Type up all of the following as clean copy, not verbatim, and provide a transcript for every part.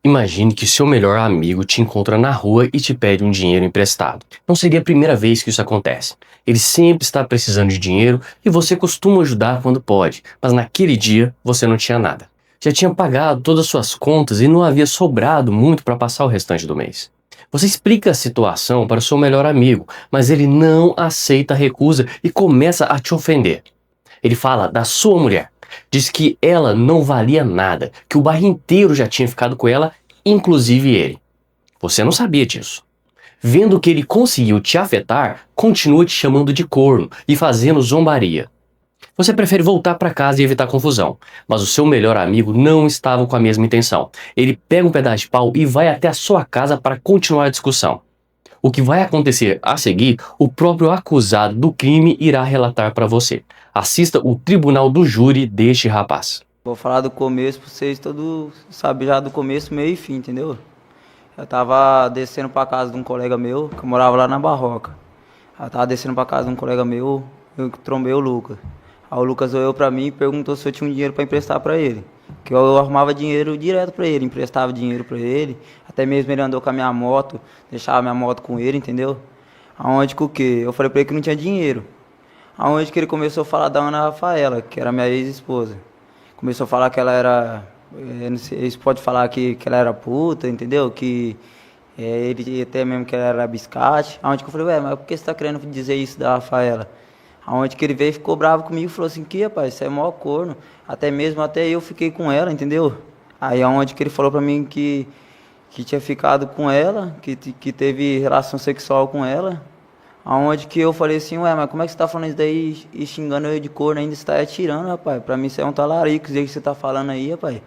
Imagine que seu melhor amigo te encontra na rua e te pede um dinheiro emprestado. Não seria a primeira vez que isso acontece. Ele sempre está precisando de dinheiro e você costuma ajudar quando pode, mas naquele dia você não tinha nada. Já tinha pagado todas as suas contas e não havia sobrado muito para passar o restante do mês. Você explica a situação para o seu melhor amigo, mas ele não aceita a recusa e começa a te ofender. Ele fala da sua mulher. Diz que ela não valia nada, que o bairro inteiro já tinha ficado com ela, inclusive ele. Você não sabia disso. Vendo que ele conseguiu te afetar, continua te chamando de corno e fazendo zombaria. Você prefere voltar para casa e evitar confusão, mas o seu melhor amigo não estava com a mesma intenção. Ele pega um pedaço de pau e vai até a sua casa para continuar a discussão. O que vai acontecer a seguir, o próprio acusado do crime irá relatar para você. Assista o tribunal do júri deste rapaz. Vou falar do começo pra vocês, todo sabe já do começo, meio e fim, entendeu? Eu tava descendo pra casa de um colega meu, que eu morava lá na Barroca. Eu tava descendo pra casa de um colega meu, eu trombei o Lucas. Aí o Lucas olhou pra mim e perguntou se eu tinha um dinheiro pra emprestar pra ele. Que eu arrumava dinheiro direto pra ele, emprestava dinheiro pra ele. Até mesmo ele andou com a minha moto, deixava minha moto com ele, entendeu? Aonde que o quê? Eu falei pra ele que não tinha dinheiro. Aonde que ele começou a falar da Ana Rafaela, que era minha ex-esposa. Começou a falar que ela era. Não sei, eles podem falar que ela era puta, entendeu? Que ele até mesmo que ela era biscate. Aonde que eu falei, ué, mas por que você tá querendo dizer isso da Rafaela? Aonde que ele veio e ficou bravo comigo e falou assim, que rapaz, isso é maior corno. Até eu fiquei com ela, entendeu? Aí aonde que ele falou pra mim que tinha ficado com ela, que teve relação sexual com ela. Aonde que eu falei assim, ué, mas como é que você tá falando isso daí e xingando eu de corno ainda? Você tá atirando, rapaz. Pra mim isso é um talarico, o que você tá falando aí, rapaz.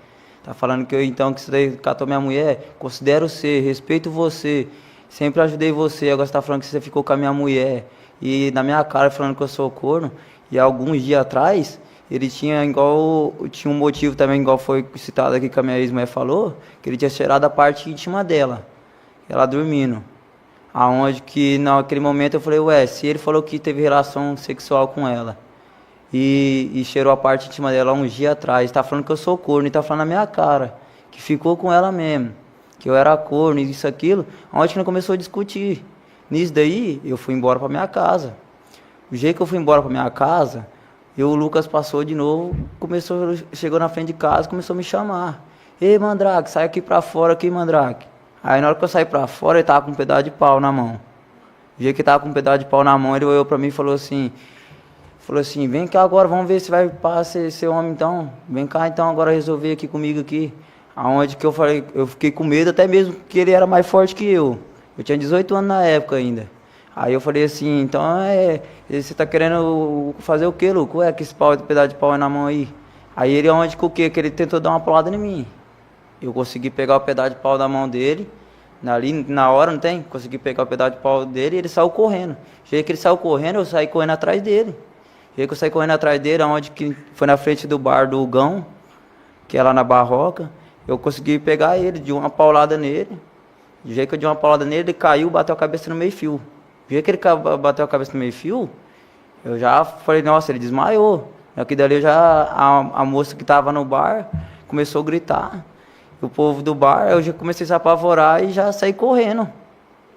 Tá falando que eu então que você daí catou minha mulher, considero você, respeito você, sempre ajudei você, agora você tá falando que você ficou com a minha mulher e na minha cara falando que eu sou corno. E alguns dias atrás, ele tinha um motivo também, igual foi citado aqui que a minha ex-mulher falou, que ele tinha cheirado a parte íntima dela, ela dormindo. Aonde que naquele momento eu falei, ué, se ele falou que teve relação sexual com ela e cheirou a parte íntima dela uns dias atrás, tá falando que eu sou corno e tá falando na minha cara, que ficou com ela mesmo, que eu era corno e isso, aquilo, aonde que nós começou a discutir. Nisso daí, eu fui embora pra minha casa. O jeito que eu fui embora pra minha casa, o Lucas passou de novo, chegou na frente de casa, começou a me chamar. Ei, Mandrake, sai aqui pra fora aqui, Mandrake. Aí na hora que eu saí pra fora, ele tava com um pedaço de pau na mão. O dia que ele tava com um pedaço de pau na mão, ele olhou pra mim e falou assim, vem cá agora, vamos ver se vai para ser homem então. Vem cá então agora resolver aqui comigo aqui. Aonde que eu falei, eu fiquei com medo até mesmo que ele era mais forte que eu. Eu tinha 18 anos na época ainda. Aí eu falei assim, então você tá querendo fazer o quê, Luco? Ué, que esse pedaço de pau é na mão aí. Aí ele aonde que o quê? Que ele tentou dar uma paulada em mim. Eu consegui pegar o pedaço de pau da mão dele, ali na hora, não tem? Consegui pegar o pedaço de pau dele e ele saiu correndo. Cheguei que ele saiu correndo, eu saí correndo atrás dele. Cheguei que eu saí correndo atrás dele, onde que foi na frente do bar do Gão, que é lá na Barroca. Eu consegui pegar ele, de uma paulada nele. Do jeito que eu dei uma paulada nele, ele caiu, bateu a cabeça no meio-fio. Do jeito que ele bateu a cabeça no meio-fio, eu já falei, nossa, ele desmaiou. Aqui dali a moça que estava no bar começou a gritar. O povo do bar, eu já comecei a se apavorar e já saí correndo.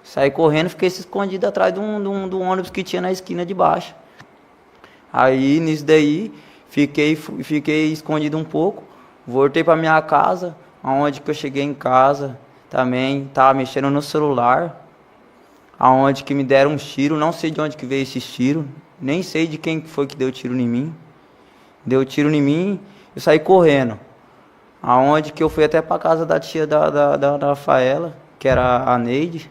Saí correndo, fiquei escondido atrás de um ônibus que tinha na esquina de baixo. Aí, nisso daí, fiquei escondido um pouco. Voltei para minha casa, aonde que eu cheguei em casa também, tava mexendo no celular. Aonde que me deram um tiro, não sei de onde que veio esse tiro, nem sei de quem foi que deu tiro em mim. Deu tiro em mim, eu saí correndo. Aonde que eu fui até para casa da tia da Rafaela, que era a Neide,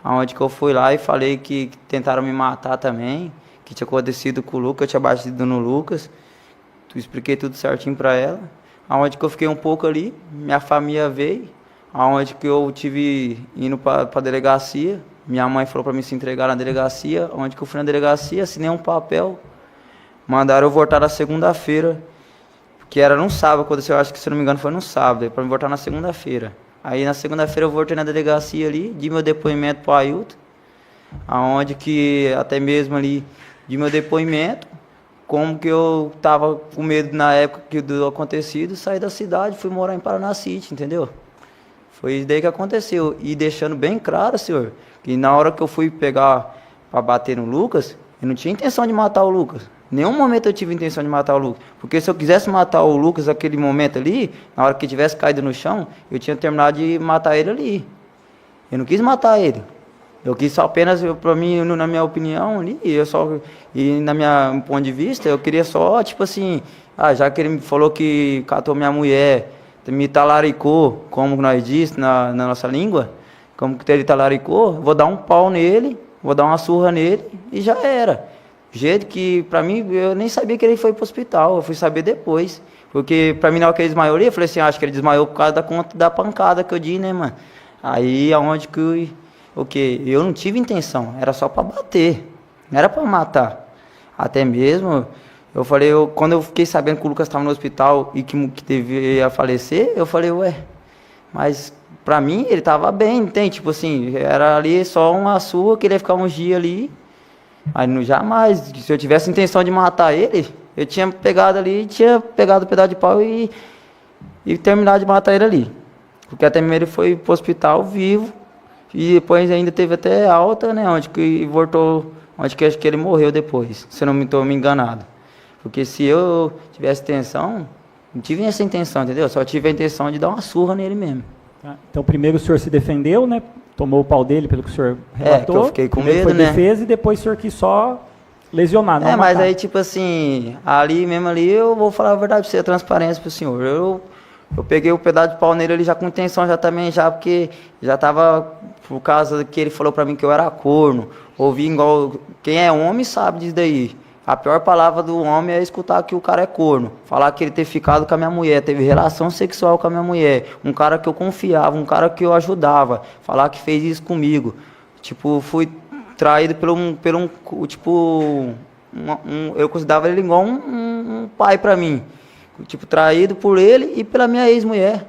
aonde que eu fui lá e falei que tentaram me matar também, que tinha acontecido com o Lucas, eu tinha batido no Lucas, expliquei tudo certinho para ela, aonde que eu fiquei um pouco ali, minha família veio, aonde que eu tive indo para delegacia, minha mãe falou para mim se entregar na delegacia, onde que eu fui na delegacia, assinei um papel, mandaram eu voltar na segunda-feira, que era no sábado, aconteceu, acho que se não me engano foi no sábado, para me voltar na segunda-feira. Aí na segunda-feira eu voltei na delegacia ali, di meu depoimento para o Ailton, aonde que até mesmo ali, di meu depoimento, como que eu tava com medo na época do acontecido, saí da cidade, fui morar em Paraná City, entendeu? Foi isso daí que aconteceu. E deixando bem claro, senhor, que na hora que eu fui pegar para bater no Lucas, eu não tinha intenção de matar o Lucas. Em nenhum momento eu tive intenção de matar o Lucas. Porque se eu quisesse matar o Lucas naquele momento ali, na hora que tivesse caído no chão, eu tinha terminado de matar ele ali. Eu não quis matar ele. Eu quis só apenas, para mim, na minha opinião, ali, e na minha ponto de vista, eu queria só, tipo assim, já que ele me falou que catou minha mulher, me talaricou, como nós diz na nossa língua, como que ele talaricou, vou dar um pau nele, vou dar uma surra nele e já era. Jeito que, pra mim, eu nem sabia que ele foi pro hospital, eu fui saber depois. Porque, pra mim, na hora que ele desmaiou, eu falei assim, acho que ele desmaiou por causa da conta da pancada que eu dei, né, mano? Aí, aonde que o quê? Eu não tive intenção, era só pra bater, não era pra matar. Até mesmo, eu falei, quando eu fiquei sabendo que o Lucas estava no hospital e que teve a falecer, eu falei, ué, mas pra mim ele tava bem, entende? Tipo assim, era ali só uma surra, que ele ia ficar uns dias ali. Aí não, jamais, se eu tivesse intenção de matar ele, eu tinha pegado ali, tinha pegado um pedaço de pau e terminado de matar ele ali. Porque até mesmo ele foi pro hospital vivo, e depois ainda teve até alta, né, onde que voltou, onde que acho que ele morreu depois, se eu não estou me enganado. Porque se eu tivesse intenção, não tive essa intenção, entendeu? Só tive a intenção de dar uma surra nele mesmo. Tá. Então primeiro o senhor se defendeu, né? Tomou o pau dele, pelo que o senhor relatou. Que eu fiquei com primeiro medo, foi né? defesa e depois o senhor quis só lesionar, não mas matar. aí tipo assim, ali mesmo ali, eu vou falar a verdade pra você, a transparência pro senhor. Eu peguei o pedaço de pau nele ali já com intenção já também, já porque já tava, por causa que ele falou pra mim que eu era corno. Ouvi igual, quem é homem sabe disso daí. A pior palavra do homem é escutar que o cara é corno. Falar que ele ter ficado com a minha mulher, teve relação sexual com a minha mulher. Um cara que eu confiava, um cara que eu ajudava. Falar que fez isso comigo. Tipo, fui traído eu considerava ele igual um pai pra mim. Tipo, traído por ele e pela minha ex-mulher.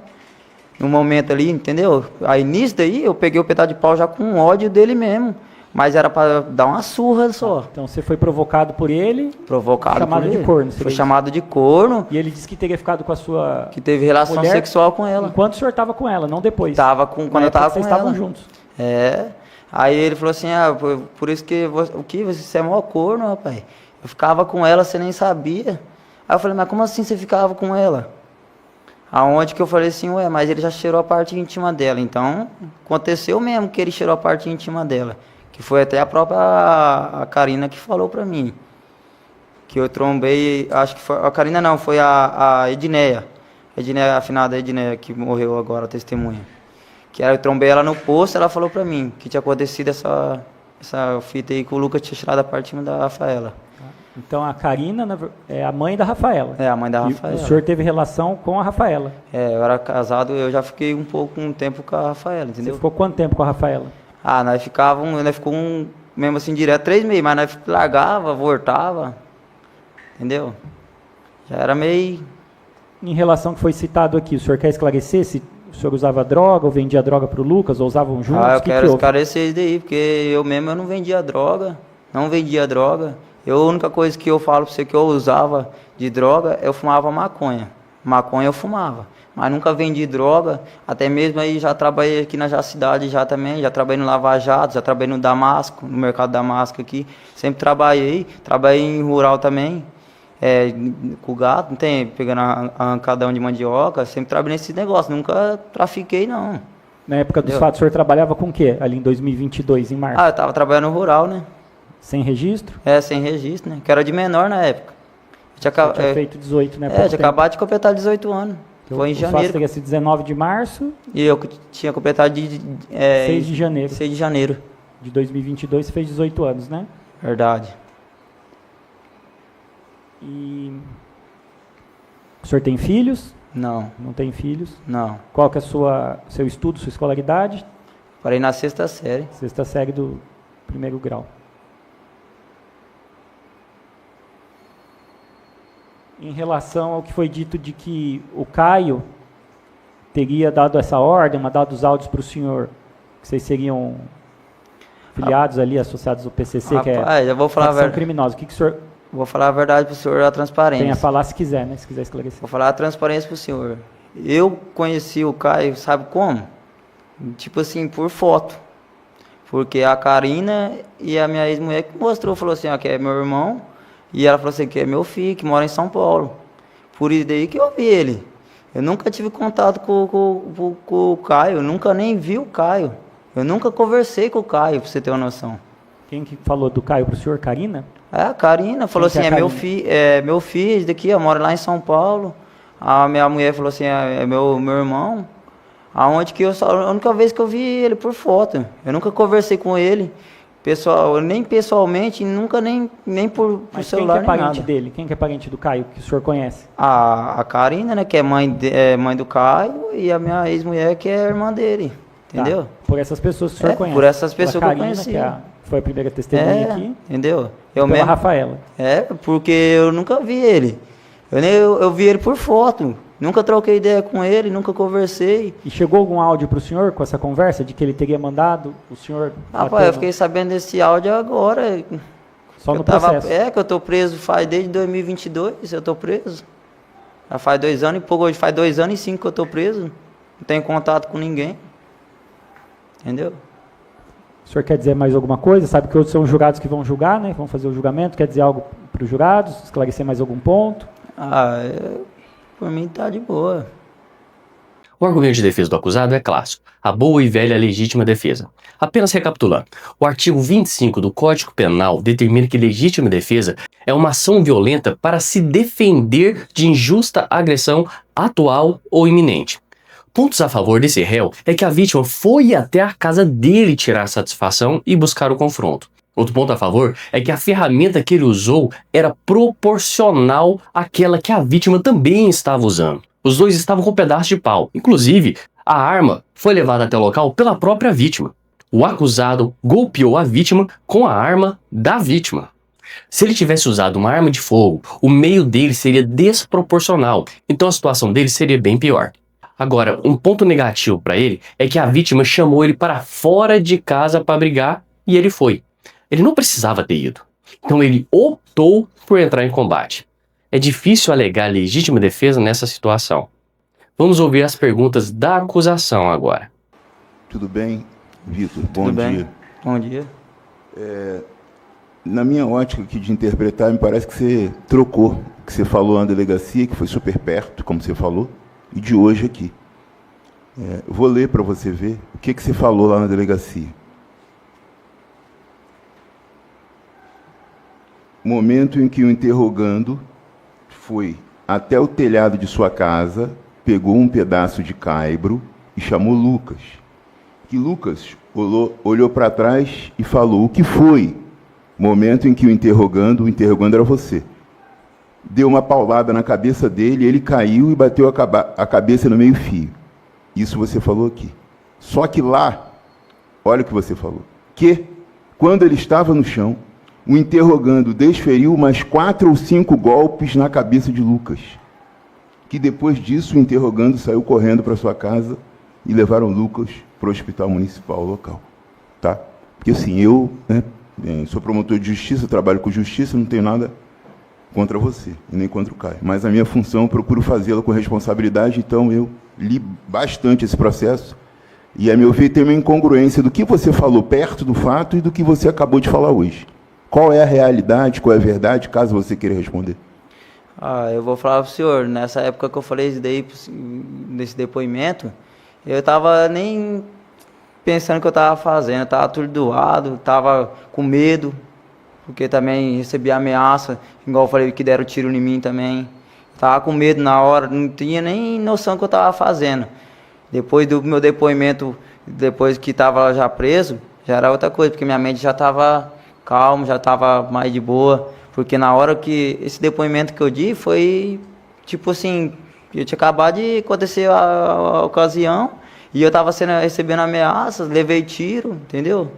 No momento ali, entendeu? Aí nisso daí, eu peguei o pedaço de pau já com ódio dele mesmo. Mas era para dar uma surra só. Então você foi provocado por ele. Provocado chamado por de ele. corno. Foi chamado de corno. E ele disse que teria ficado com a sua que teve relação mulher sexual com ela. Enquanto o senhor estava com ela, não depois. Quando eu estava com vocês ela. estavam juntos. Aí ele falou assim, por isso que você é mó corno, rapaz. Eu ficava com ela, você nem sabia. Aí eu falei, mas como assim você ficava com ela? Aonde que eu falei assim, mas ele já cheirou a parte íntima dela. Então, aconteceu mesmo que ele cheirou a parte íntima dela. Que foi até a própria a Karina que falou pra mim. Que eu trombei, acho que foi, a Karina não, foi a Edneia. A afinada Edneia, que morreu agora, a testemunha. Que eu trombei ela no posto, ela falou pra mim que tinha acontecido essa fita aí que o Lucas tinha tirado a parte da Rafaela. Então a Karina é a mãe da Rafaela. É, a mãe da Rafaela. E o senhor teve relação com a Rafaela. Eu era casado, eu já fiquei um tempo com a Rafaela, entendeu? Você ficou quanto tempo com a Rafaela? Nós ficamos mesmo assim direto 3 meses, mas nós largava, voltava, entendeu? Já era meio... Em relação ao que foi citado aqui, o senhor quer esclarecer se o senhor usava droga ou vendia droga para o Lucas, ou usavam juntos? Eu quero esclarecer isso daí, porque eu não vendia droga, a única coisa que eu falo para você que eu usava de droga, eu fumava maconha. Maconha eu fumava. Mas nunca vendi droga, até mesmo aí já trabalhei aqui na cidade já também, já trabalhei no Lava Jato, já trabalhei no Damasco, no mercado Damasco aqui, sempre trabalhei em rural também, com o gato, não tem, pegando arrancadão de mandioca, sempre trabalhei nesse negócio, nunca trafiquei não. Na época dos fatos, o senhor trabalhava com o quê, ali em 2022, em março? Eu tava trabalhando no rural, né? Sem registro? Sem registro, né, que era de menor na época. Tinha feito 18, né? Tinha acabado de completar 18 anos. Então, foi em janeiro. O fato teria sido 19 de março. E eu tinha completado 6 de janeiro. 6 de janeiro. De 2022, você fez 18 anos, né? Verdade. E o senhor tem filhos? Não. Não tem filhos? Não. Qual que é seu estudo, sua escolaridade? Parei na 6ª série. 6ª série do 1º grau. Em relação ao que foi dito de que o Caio teria dado essa ordem, mandado os áudios para o senhor, que vocês seriam filiados ali, associados ao PCC, que é eu vou falar a verdade. Criminosa. O que o senhor... Vou falar a verdade para o senhor, a transparência. Tem a falar se quiser, né? Se quiser esclarecer. Vou falar a transparência para o senhor. Eu conheci o Caio, sabe como? Tipo assim, por foto. Porque a Karina e a minha ex-mulher que mostrou, falou assim, ó, que é meu irmão. E ela falou assim, que é meu filho, que mora em São Paulo. Por isso daí que eu vi ele. Eu nunca tive contato com o Caio, eu nunca nem vi o Caio. Eu nunca conversei com o Caio, pra você ter uma noção. Quem que falou do Caio pro senhor? Karina? A Karina falou Quem assim, que é a meu filho, esse daqui, ó, mora lá em São Paulo. A minha mulher falou assim, é meu irmão. Aonde que a única vez que eu vi ele por foto. Eu nunca conversei com ele. Pessoal, nem pessoalmente, nunca nem por Mas celular, quem que é nem parente nada. dele? Quem que é parente do Caio, que o senhor conhece? A Karina, né, que é mãe do Caio, e a minha ex-mulher, que é irmã dele. Entendeu? Tá. Por essas pessoas que o senhor conhece. Por essas Pela pessoas que eu Karina, conheci. foi a primeira testemunha aqui. Entendeu? E Eu pela mesmo. Rafaela. Porque eu nunca vi ele. Eu vi ele por foto. Nunca troquei ideia com ele, nunca conversei. E chegou algum áudio para o senhor com essa conversa de que ele teria mandado o senhor? Rapaz, eu fiquei sabendo desse áudio agora. Só no processo. Que eu tô preso desde 2022, eu tô preso. Já faz 2 anos e pouco, hoje faz 2 anos e 5 que eu tô preso. Não tenho contato com ninguém. Entendeu? O senhor quer dizer mais alguma coisa? Sabe que outros são os jurados que vão julgar, né? Vão fazer o julgamento. Quer dizer algo para os jurados? Esclarecer mais algum ponto? Por mim tá de boa. O argumento de defesa do acusado é clássico, a boa e velha legítima defesa. Apenas recapitulando, o artigo 25 do Código Penal determina que legítima defesa é uma ação violenta para se defender de injusta agressão atual ou iminente. Pontos a favor desse réu é que a vítima foi até a casa dele tirar satisfação e buscar o confronto. Outro ponto a favor é que a ferramenta que ele usou era proporcional àquela que a vítima também estava usando. Os dois estavam com um pedaço de pau. Inclusive, a arma foi levada até o local pela própria vítima. O acusado golpeou a vítima com a arma da vítima. Se ele tivesse usado uma arma de fogo, o meio dele seria desproporcional, então a situação dele seria bem pior. Agora, um ponto negativo para ele é que a vítima chamou ele para fora de casa para brigar e ele foi. Ele não precisava ter ido. Então ele optou por entrar em combate. É difícil alegar legítima defesa nessa situação. Vamos ouvir as perguntas da acusação agora. Tudo bem, Vitor? Tudo bem? Bom dia. Na minha ótica aqui de interpretar, me parece que você trocou o que você falou na delegacia, que foi super perto, como você falou, e de hoje aqui. Eu vou ler para você ver o que você falou lá na delegacia. Momento em que o interrogando foi até o telhado de sua casa, pegou um pedaço de caibro e chamou Lucas. Que Lucas olhou para trás e falou: o que foi? Momento em que o interrogando era você. Deu uma paulada na cabeça dele, ele caiu e bateu a cabeça no meio-fio. Isso você falou aqui. Só que lá, olha o que você falou, que quando ele estava no chão, o interrogando desferiu mais 4 ou 5 golpes na cabeça de Lucas. Que depois disso o interrogando saiu correndo para sua casa e levaram Lucas para o hospital municipal local. Tá? Porque assim, eu sou promotor de justiça, trabalho com justiça, não tenho nada contra você e nem contra o Caio. Mas a minha função, eu procuro fazê-la com responsabilidade, então eu li bastante esse processo e, a meu ver, tem uma incongruência do que você falou perto do fato e do que você acabou de falar hoje. Qual é a realidade, qual é a verdade, caso você queira responder? Eu vou falar para o senhor, nessa época que eu falei isso daí, nesse depoimento, eu estava nem pensando o que eu estava fazendo, eu estava atordoado, estava com medo, porque também recebi ameaça, igual eu falei que deram tiro em mim também. Estava com medo na hora, não tinha nem noção do que eu estava fazendo. Depois do meu depoimento, depois que estava já preso, já era outra coisa, porque minha mente já estava calmo, já estava mais de boa, porque na hora que esse depoimento que eu di foi tipo assim, eu tinha acabado de acontecer a ocasião e eu estava recebendo ameaças, levei tiro, entendeu?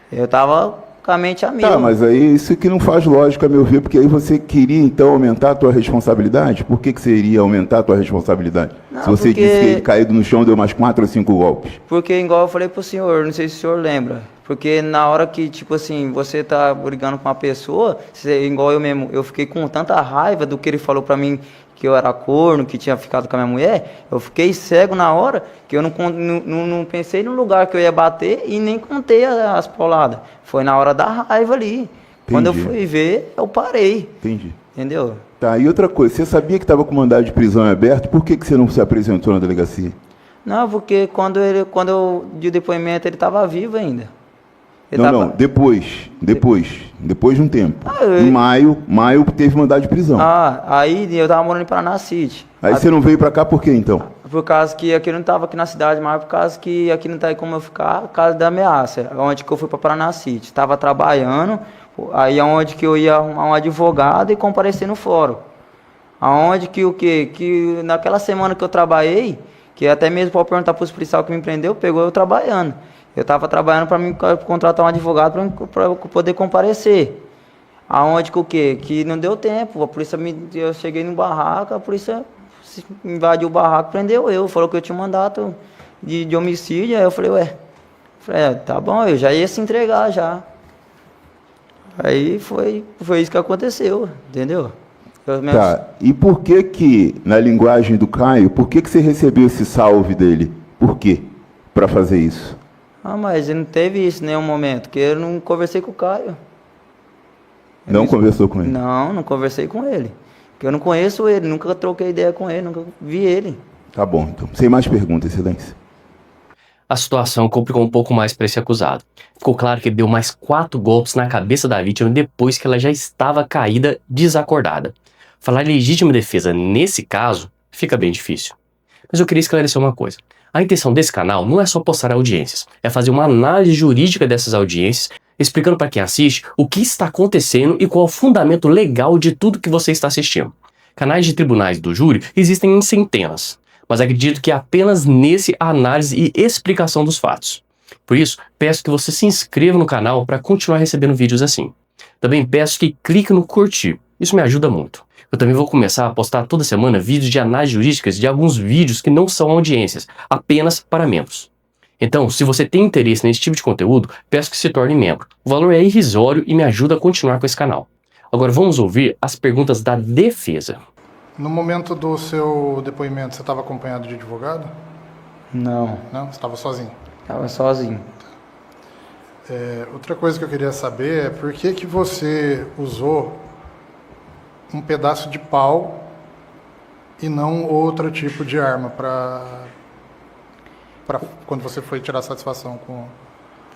Eu estava com a mente a mil. Tá, mas aí isso que não faz lógica, a meu ver, porque aí você queria então aumentar a tua responsabilidade? Por que você iria aumentar a tua responsabilidade? Não, se você disse que ele caído no chão deu mais 4 ou 5 golpes. Porque, igual eu falei pro senhor, não sei se o senhor lembra, porque na hora que, tipo assim, você tá brigando com uma pessoa, igual eu mesmo, eu fiquei com tanta raiva do que ele falou pra mim, que eu era corno, que tinha ficado com a minha mulher, eu fiquei cego na hora, que eu não pensei no lugar que eu ia bater e nem contei as pauladas. Foi na hora da raiva ali. Quando eu fui ver, eu parei. Entendi. Entendeu? Tá, e outra coisa, você sabia que estava com mandado de prisão em aberto, por que você não se apresentou na delegacia? Não, porque quando eu dei o depoimento, ele estava vivo ainda. Depois de um tempo. Ah, Em maio teve mandado de prisão. Aí eu tava morando em Paraná City. Aí você não veio pra cá por quê, então? Por causa que aqui eu não tava aqui na cidade, mas por causa que aqui não tá aí como eu ficar, por causa da ameaça. Onde que eu fui pra Paraná City. Tava trabalhando, aí aonde que eu ia arrumar um advogado e comparecer no fórum. Aonde que o quê? Que naquela semana que eu trabalhei, que até mesmo para perguntar para os policiais que me prendeu, pegou eu trabalhando. Eu estava trabalhando para me contratar um advogado para poder comparecer. Aonde que o quê? Que não deu tempo. A polícia eu cheguei no barraco, a polícia invadiu o barraco, prendeu eu. Falou que eu tinha um mandato de homicídio. Aí eu falei, tá bom, eu já ia se entregar já. Aí foi isso que aconteceu, entendeu? Tá, e por que na linguagem do Caio, por que você recebeu esse salve dele? Por quê? Para fazer isso? Mas ele não teve isso em nenhum momento, porque eu não conversei com o Caio. Não conversou com ele? Não conversei com ele. Porque eu não conheço ele, nunca troquei ideia com ele, nunca vi ele. Tá bom, então. Sem mais perguntas, Excelência. A situação complicou um pouco mais para esse acusado. Ficou claro que ele deu mais 4 golpes na cabeça da vítima depois que ela já estava caída, desacordada. Falar em legítima defesa nesse caso fica bem difícil. Mas eu queria esclarecer uma coisa. A intenção desse canal não é só postar audiências, é fazer uma análise jurídica dessas audiências, explicando para quem assiste o que está acontecendo e qual é o fundamento legal de tudo que você está assistindo. Canais de tribunais do júri existem em centenas, mas acredito que apenas nesse a análise e explicação dos fatos. Por isso, peço que você se inscreva no canal para continuar recebendo vídeos assim. Também peço que clique no curtir, isso me ajuda muito. Eu também vou começar a postar toda semana vídeos de análises jurídicas de alguns vídeos que não são audiências, apenas para membros. Então, se você tem interesse nesse tipo de conteúdo, peço que se torne membro. O valor é irrisório e me ajuda a continuar com esse canal. Agora vamos ouvir as perguntas da defesa. No momento do seu depoimento, você estava acompanhado de advogado? Não. Não? Você estava sozinho? Estava sozinho. Outra coisa que eu queria saber é por que você usou um pedaço de pau e não outro tipo de arma para quando você foi tirar satisfação com...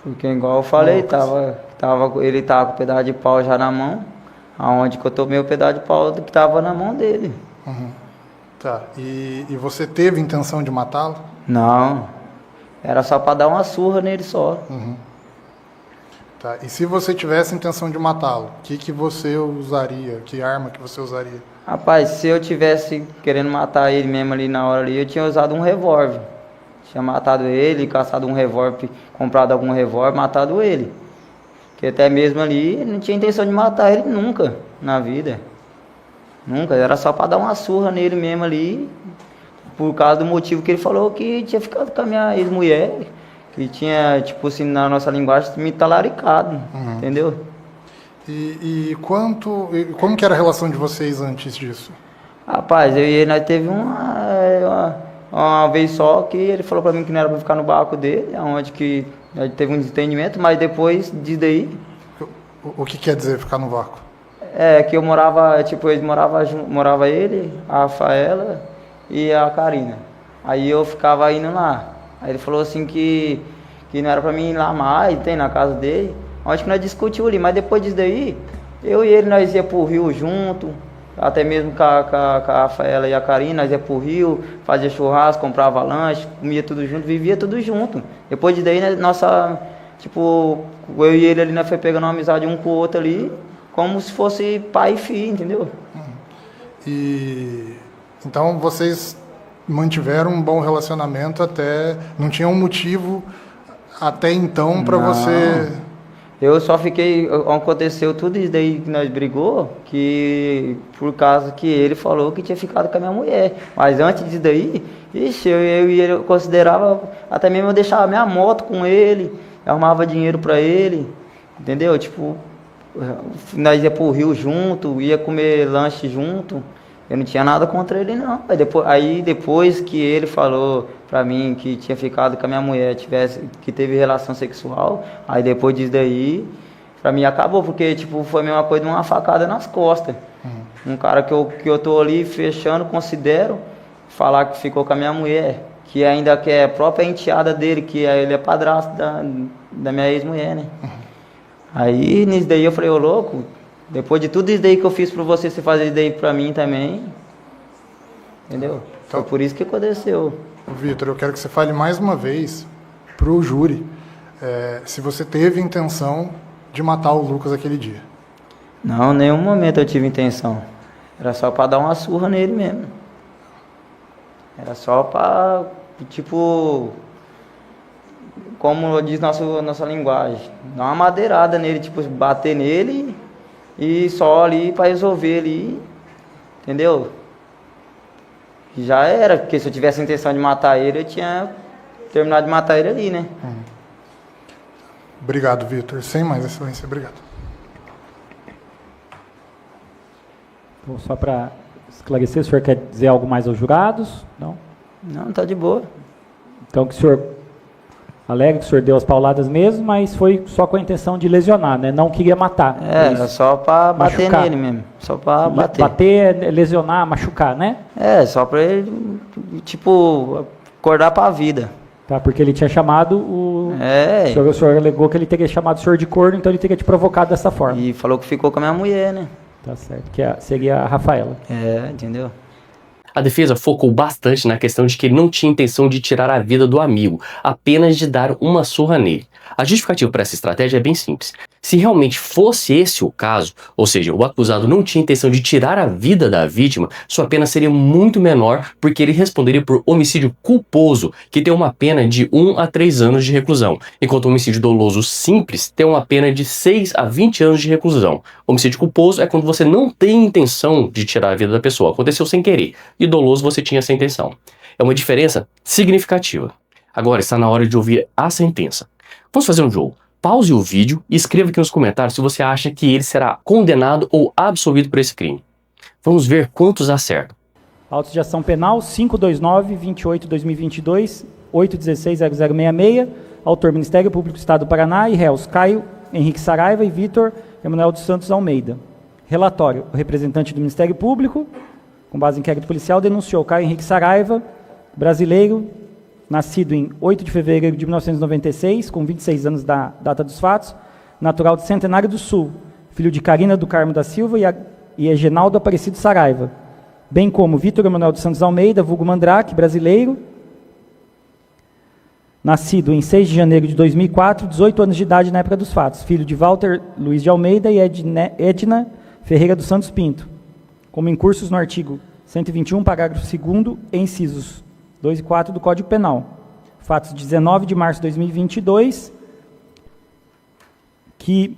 Porque igual eu falei, ele tava com o pedaço de pau já na mão, aonde que eu tomei o pedaço de pau que tava na mão dele. Uhum. Tá, e você teve intenção de matá-lo? Não, era só para dar uma surra nele só. Uhum. Tá, e se você tivesse intenção de matá-lo, o que você usaria? Que arma que você usaria? Rapaz, se eu tivesse querendo matar ele mesmo ali na hora ali, eu tinha usado um revólver. Tinha matado ele, caçado um revólver, comprado algum revólver, matado ele. Porque até mesmo ali, ele não tinha intenção de matar ele nunca na vida. Nunca, era só para dar uma surra nele mesmo ali, por causa do motivo que ele falou que tinha ficado com a minha ex-mulher, que tinha, tipo assim, na nossa linguagem, me talaricado, entendeu? E como que era a relação de vocês antes disso? Rapaz, eu e ele, nós teve uma vez só que ele falou pra mim que não era pra ficar no barco dele, onde que nós teve um desentendimento, mas depois disso daí... O que quer dizer ficar no vácuo? Que eu morava, tipo, morava ele, a Rafaela e a Karina. Aí eu ficava indo lá. Aí ele falou assim que não era pra mim ir lá mais, tem na casa dele. Onde que nós discutimos ali, mas depois disso daí, eu e ele, nós ia pro Rio junto, até mesmo com a Rafaela e a Karina, nós ia pro Rio, fazia churrasco, comprava lanche, comia tudo junto, vivia tudo junto. Depois disso daí, tipo, eu e ele ali, nós foi pegando uma amizade um com o outro ali, como se fosse pai e filho, entendeu? E então vocês mantiveram um bom relacionamento até... Não tinha um motivo até então para você... Eu só fiquei... Aconteceu tudo isso daí que nós brigou, que por causa que ele falou que tinha ficado com a minha mulher. Mas antes disso daí, eu e ele considerava... Até mesmo eu deixava minha moto com ele, arrumava dinheiro para ele, entendeu? Tipo, nós ia pro Rio junto, ia comer lanche junto, Eu não tinha nada contra ele, não. Aí depois que ele falou pra mim que tinha ficado com a minha mulher, que teve relação sexual, aí depois disso daí, pra mim acabou, porque tipo, foi a mesma coisa de uma facada nas costas. Um cara que eu tô ali fechando, considero, falar que ficou com a minha mulher, que ainda que é a própria enteada dele, que ele é padrasto da minha ex-mulher, né? Aí nisso daí eu falei, ô louco, depois de tudo isso daí que eu fiz pra você fazer isso daí pra mim também, entendeu? Foi por isso que aconteceu. Vitor, eu quero que você fale mais uma vez pro júri se você teve intenção de matar o Lucas aquele dia. Não, em nenhum momento eu tive intenção. Era só pra dar uma surra nele mesmo. Era só pra, tipo, como diz nossa linguagem, dar uma madeirada nele, tipo, bater nele e só ali pra resolver ali, entendeu? Já era, porque se eu tivesse a intenção de matar ele, eu tinha terminado de matar ele ali, né? Obrigado, Vitor. Sem mais, excelência. Obrigado. Então, só para esclarecer, o senhor quer dizer algo mais aos jurados? Não? Não, tá de boa. Então, que o senhor alega que o senhor deu as pauladas mesmo, mas foi só com a intenção de lesionar, né? Não queria matar. Era só pra bater machucar nele mesmo. Só pra bater. Bater é lesionar, machucar, né? Só pra ele, tipo, acordar pra vida. Tá, porque ele tinha chamado o... O senhor alegou que ele teria chamado o senhor de corno, então ele teria te provocado dessa forma. E falou que ficou com a minha mulher, né? Tá certo, que seria a Rafaela. Entendeu? A defesa focou bastante na questão de que ele não tinha intenção de tirar a vida do amigo, apenas de dar uma surra nele. A justificativa para essa estratégia é bem simples. Se realmente fosse esse o caso, ou seja, o acusado não tinha intenção de tirar a vida da vítima, sua pena seria muito menor porque ele responderia por homicídio culposo, que tem uma pena de 1 a 3 anos de reclusão, enquanto o homicídio doloso simples tem uma pena de 6 a 20 anos de reclusão. Homicídio culposo é quando você não tem intenção de tirar a vida da pessoa, aconteceu sem querer, e doloso você tinha essa intenção. É uma diferença significativa. Agora está na hora de ouvir a sentença. Vamos fazer um jogo. Pause o vídeo e escreva aqui nos comentários se você acha que ele será condenado ou absolvido por esse crime. Vamos ver quantos acertam. Autos de ação penal 529-28-2022, 816-0066, autor Ministério Público do Estado do Paraná e réus Caio Henrique Saraiva e Vitor Emanuel dos Santos Almeida. Relatório. O representante do Ministério Público, com base em inquérito policial, denunciou Caio Henrique Saraiva, brasileiro, nascido em 8 de fevereiro de 1996, com 26 anos da data dos fatos, natural de Centenário do Sul, filho de Carina do Carmo da Silva e Egenaldo Aparecido Saraiva, bem como Vitor Emanuel dos Santos Almeida, vulgo Mandrake, brasileiro, nascido em 6 de janeiro de 2004, 18 anos de idade na época dos fatos, filho de Walter Luiz de Almeida e Edna Ferreira dos Santos Pinto, como incursos no artigo 121, parágrafo 2º, incisos 2 e 4 do Código Penal. Fatos de 19 de março de 2022, que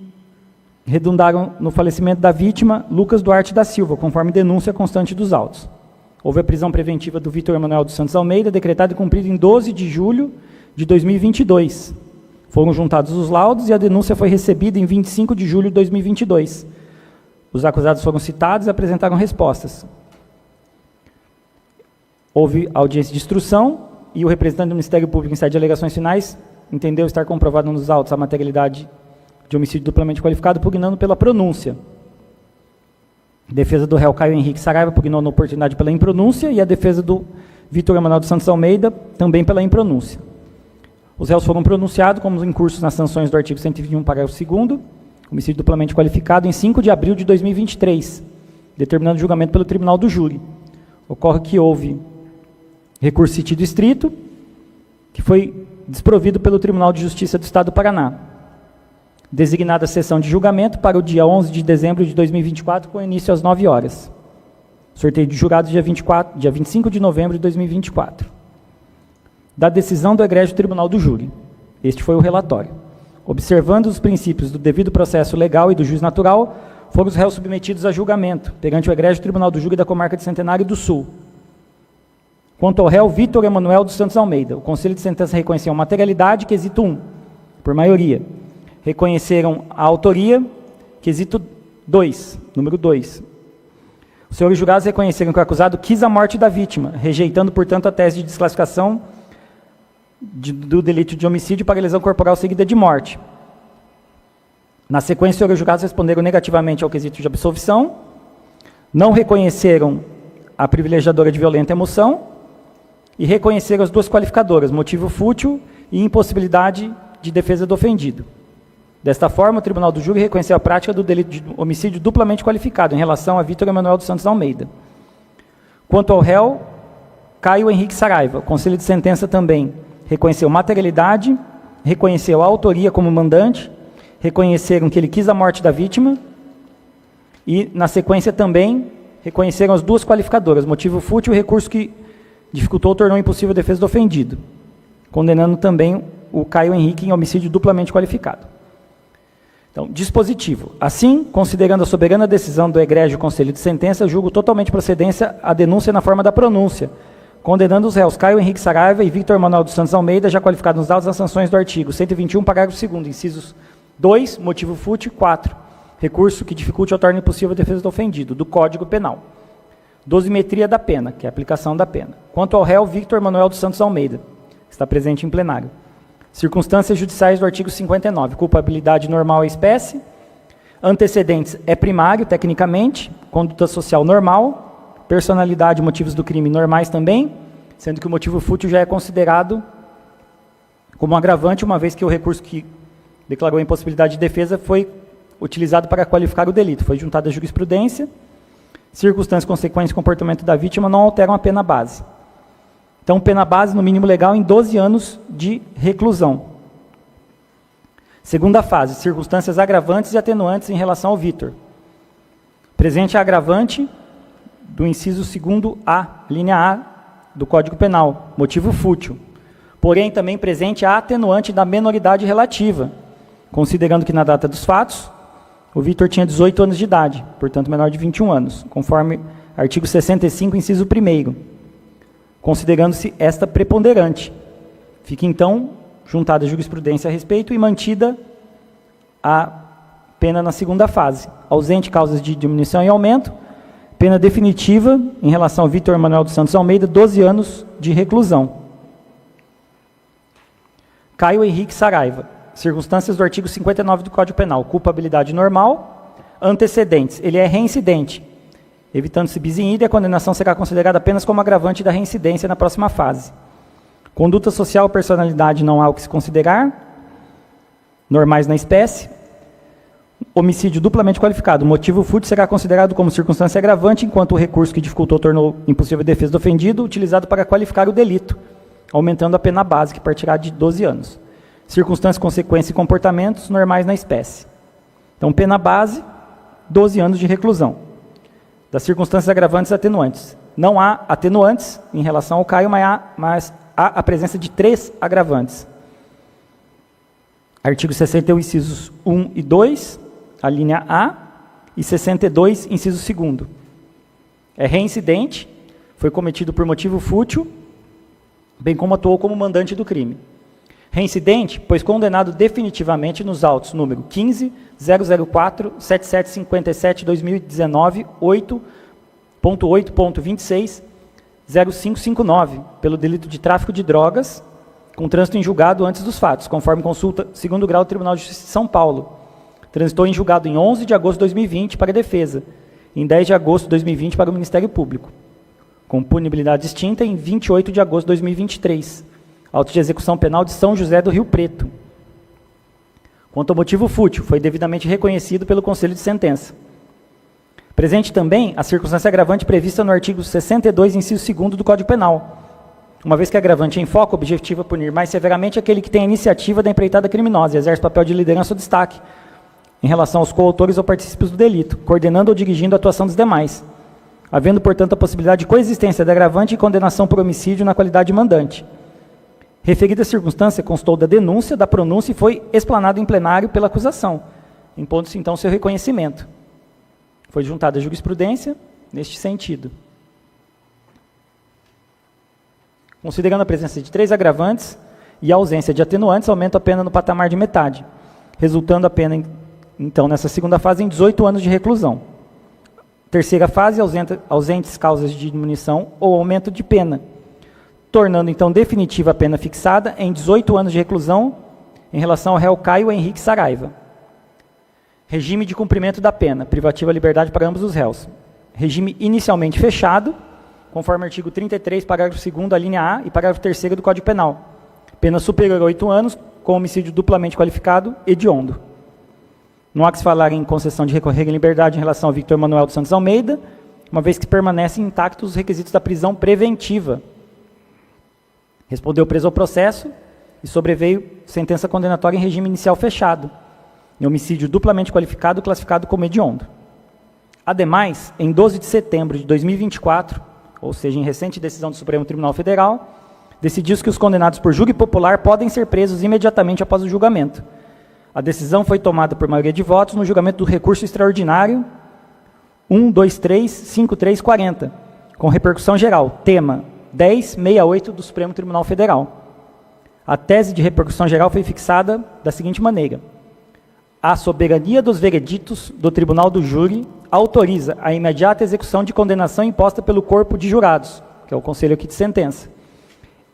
redundaram no falecimento da vítima, Lucas Duarte da Silva, conforme denúncia constante dos autos. Houve a prisão preventiva do Vitor Emanuel dos Santos Almeida, decretada e cumprida em 12 de julho de 2022. Foram juntados os laudos e a denúncia foi recebida em 25 de julho de 2022. Os acusados foram citados e apresentaram respostas. Houve audiência de instrução e o representante do Ministério Público, em sede de alegações finais, entendeu estar comprovado nos autos a materialidade de homicídio duplamente qualificado, pugnando pela pronúncia. Defesa do réu Caio Henrique Saraiva pugnou na oportunidade pela impronúncia e a defesa do Vitor Emanuel dos Santos Almeida também pela impronúncia. Os réus foram pronunciados como incursos nas sanções do artigo 121, parágrafo 2º, homicídio duplamente qualificado, em 5 de abril de 2023, determinando julgamento pelo Tribunal do Júri. Ocorre que houve recurso sentido estrito, que foi desprovido pelo Tribunal de Justiça do Estado do Paraná. Designada a sessão de julgamento para o dia 11 de dezembro de 2024, com início às 9 horas. Sorteio de jurados dia 25 de novembro de 2024. Da decisão do Egrégio Tribunal do Júri. Este foi o relatório. Observando os princípios do devido processo legal e do juiz natural, foram os réus submetidos a julgamento perante o Egrégio Tribunal do Júri da Comarca de Centenário do Sul. Quanto ao réu Vitor Emanuel dos Santos Almeida, o Conselho de Sentença reconheceu a materialidade, quesito 1, por maioria. Reconheceram a autoria, quesito 2, número 2. Os senhores julgados reconheceram que o acusado quis a morte da vítima, rejeitando, portanto, a tese de desclassificação do delito de homicídio para lesão corporal seguida de morte. Na sequência, os senhores julgados responderam negativamente ao quesito de absolvição, não reconheceram a privilegiadora de violenta emoção e reconheceram as duas qualificadoras, motivo fútil e impossibilidade de defesa do ofendido. Desta forma, o Tribunal do Júri reconheceu a prática do delito de homicídio duplamente qualificado em relação a Vítor Emanuel dos Santos Almeida. Quanto ao réu, Caio Henrique Saraiva, o Conselho de Sentença também reconheceu materialidade, reconheceu a autoria como mandante, reconheceram que ele quis a morte da vítima e, na sequência, também reconheceram as duas qualificadoras, motivo fútil e recurso que dificultou ou tornou impossível a defesa do ofendido, condenando também o Caio Henrique em homicídio duplamente qualificado. Então, dispositivo. Assim, considerando a soberana decisão do egrégio Conselho de Sentença, julgo totalmente procedência a denúncia na forma da pronúncia, condenando os réus Caio Henrique Saraiva e Vítor Emanuel dos Santos Almeida, já qualificados nos autos, às sanções do artigo 121, parágrafo 2º, incisos 2, motivo fútil, 4, recurso que dificulte ou torne impossível a defesa do ofendido, do Código Penal. Dosimetria da pena, que é a aplicação da pena. Quanto ao réu Vítor Emanuel dos Santos Almeida, que está presente em plenário. Circunstâncias judiciais do artigo 59, culpabilidade normal à espécie, antecedentes é primário, tecnicamente, conduta social normal, personalidade e motivos do crime normais também, sendo que o motivo fútil já é considerado como agravante, uma vez que o recurso que declarou a impossibilidade de defesa foi utilizado para qualificar o delito, foi juntada à jurisprudência, circunstâncias consequentes do comportamento da vítima não alteram a pena base. Então, pena base no mínimo legal em 12 anos de reclusão. Segunda fase, circunstâncias agravantes e atenuantes em relação ao Vítor. Presente a agravante do inciso 2A, linha A do Código Penal, motivo fútil. Porém, também presente a atenuante da menoridade relativa, considerando que na data dos fatos, o Vítor tinha 18 anos de idade, portanto menor de 21 anos, conforme artigo 65, inciso 1º, considerando-se esta preponderante. Fica, então, juntada a jurisprudência a respeito e mantida a pena na segunda fase. Ausente causas de diminuição e aumento, pena definitiva em relação ao Vítor Emanuel dos Santos Almeida, 12 anos de reclusão. Caio Henrique Saraiva. Circunstâncias do artigo 59 do Código Penal. Culpabilidade normal. Antecedentes. Ele é reincidente. Evitando-se bis in idem, a condenação será considerada apenas como agravante da reincidência na próxima fase. Conduta social, personalidade, não há o que se considerar. Normais na espécie. Homicídio duplamente qualificado. O motivo fútil será considerado como circunstância agravante, enquanto o recurso que dificultou ou tornou impossível a defesa do ofendido, utilizado para qualificar o delito, aumentando a pena base, que partirá de 12 anos. Circunstâncias, consequências e comportamentos normais na espécie. Então, pena base, 12 anos de reclusão. Das circunstâncias agravantes e atenuantes. Não há atenuantes em relação ao Caio, mas há a presença de 3 agravantes. Artigo 61, incisos 1 e 2, a linha A, e 62, inciso 2º. É reincidente, foi cometido por motivo fútil, bem como atuou como mandante do crime. Reincidente, pois condenado definitivamente nos autos número 15.004, 7757-2019, 8.8.26, 0559, pelo delito de tráfico de drogas, com trânsito em julgado antes dos fatos, conforme consulta 2º grau do Tribunal de Justiça de São Paulo. Transitou em julgado em 11 de agosto de 2020 para a defesa, em 10 de agosto de 2020 para o Ministério Público, com punibilidade extinta em 28 de agosto de 2023. Auto de execução penal de São José do Rio Preto. Quanto ao motivo fútil, foi devidamente reconhecido pelo Conselho de Sentença. Presente também a circunstância agravante prevista no artigo 62, inciso 2º do Código Penal. Uma vez que a agravante em foco objetiva punir mais severamente aquele que tem a iniciativa da empreitada criminosa e exerce papel de liderança ou destaque em relação aos coautores ou partícipes do delito, coordenando ou dirigindo a atuação dos demais, havendo, portanto, a possibilidade de coexistência da agravante e condenação por homicídio na qualidade de mandante. Referida circunstância constou da denúncia, da pronúncia e foi explanado em plenário pela acusação, impondo-se então seu reconhecimento. Foi juntada a jurisprudência neste sentido. Considerando a presença de 3 agravantes e a ausência de atenuantes, aumenta a pena no patamar de metade, resultando a pena, então, nessa segunda fase, em 18 anos de reclusão. Terceira fase, ausentes causas de diminuição ou aumento de pena, tornando então definitiva a pena fixada em 18 anos de reclusão em relação ao réu Caio Henrique Saraiva. Regime de cumprimento da pena, privativa de liberdade para ambos os réus. Regime inicialmente fechado, conforme artigo 33, parágrafo 2º, a linha A e parágrafo 3º do Código Penal. Pena superior a 8 anos, com homicídio duplamente qualificado, hediondo. Não há que se falar em concessão de recorrer em liberdade em relação ao Victor Manuel dos Santos Almeida, uma vez que permanecem intactos os requisitos da prisão preventiva. Respondeu preso ao processo e sobreveio sentença condenatória em regime inicial fechado, em homicídio duplamente qualificado, classificado como hediondo. Ademais, em 12 de setembro de 2024, ou seja, em recente decisão do Supremo Tribunal Federal, decidiu-se que os condenados por júri popular podem ser presos imediatamente após o julgamento. A decisão foi tomada por maioria de votos no julgamento do recurso extraordinário 1235340, com repercussão geral, tema 1068 do Supremo Tribunal Federal. A tese de repercussão geral foi fixada da seguinte maneira: a soberania dos vereditos do Tribunal do Júri autoriza a imediata execução de condenação imposta pelo corpo de jurados, que é o conselho aqui de sentença,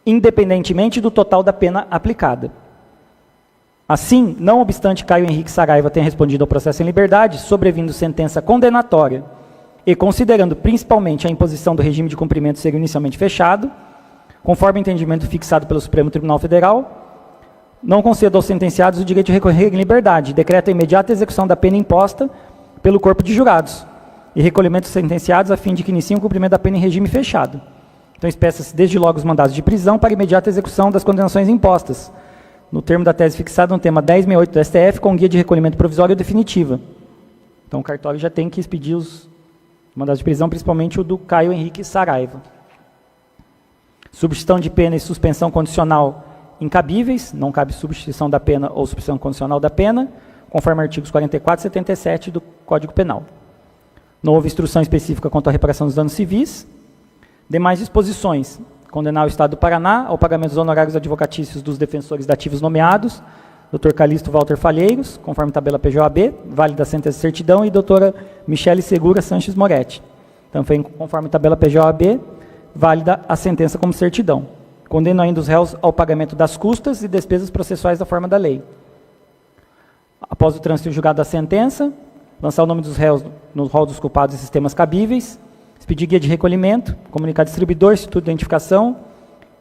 independentemente do total da pena aplicada. Assim, não obstante Caio Henrique Saraiva tenha respondido ao processo em liberdade, sobrevindo sentença condenatória e considerando principalmente a imposição do regime de cumprimento ser inicialmente fechado, conforme o entendimento fixado pelo Supremo Tribunal Federal, não conceda aos sentenciados o direito de recorrer em liberdade, decreta a imediata execução da pena imposta pelo corpo de jurados e recolhimento dos sentenciados a fim de que iniciem o cumprimento da pena em regime fechado. Então, espeça-se desde logo os mandados de prisão para imediata execução das condenações impostas, no termo da tese fixada no tema 1068 do STF, com guia de recolhimento provisório ou definitiva. Então, o cartório já tem que expedir os mandados de prisão, principalmente o do Caio Henrique Saraiva. Substituição de pena e suspensão condicional incabíveis, não cabe substituição da pena ou suspensão condicional da pena, conforme artigos 44 e 77 do Código Penal. Não houve instrução específica quanto à reparação dos danos civis. Demais disposições: condenar o Estado do Paraná ao pagamento dos honorários advocatícios dos defensores dativos nomeados, Dr. Calixto Walter Falheiros, conforme tabela PJOAB, válida a sentença de certidão, e doutora Michele Segura Sanches Moretti, também conforme tabela PJOAB, válida a sentença como certidão. Condeno ainda os réus ao pagamento das custas e despesas processuais da forma da lei. Após o trânsito em julgado da sentença, lançar o nome dos réus no rol dos culpados e sistemas cabíveis, expedir guia de recolhimento, comunicar distribuidor, instituto de identificação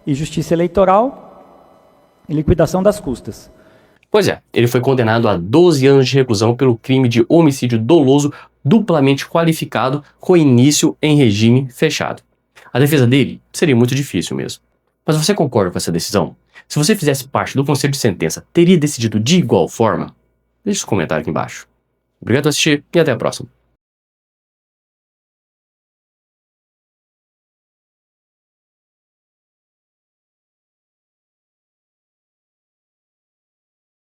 e justiça eleitoral e liquidação das custas. Pois é, ele foi condenado a 12 anos de reclusão pelo crime de homicídio doloso duplamente qualificado com início em regime fechado. A defesa dele seria muito difícil mesmo. Mas você concorda com essa decisão? Se você fizesse parte do conselho de sentença, teria decidido de igual forma? Deixe seu comentário aqui embaixo. Obrigado por assistir e até a próxima.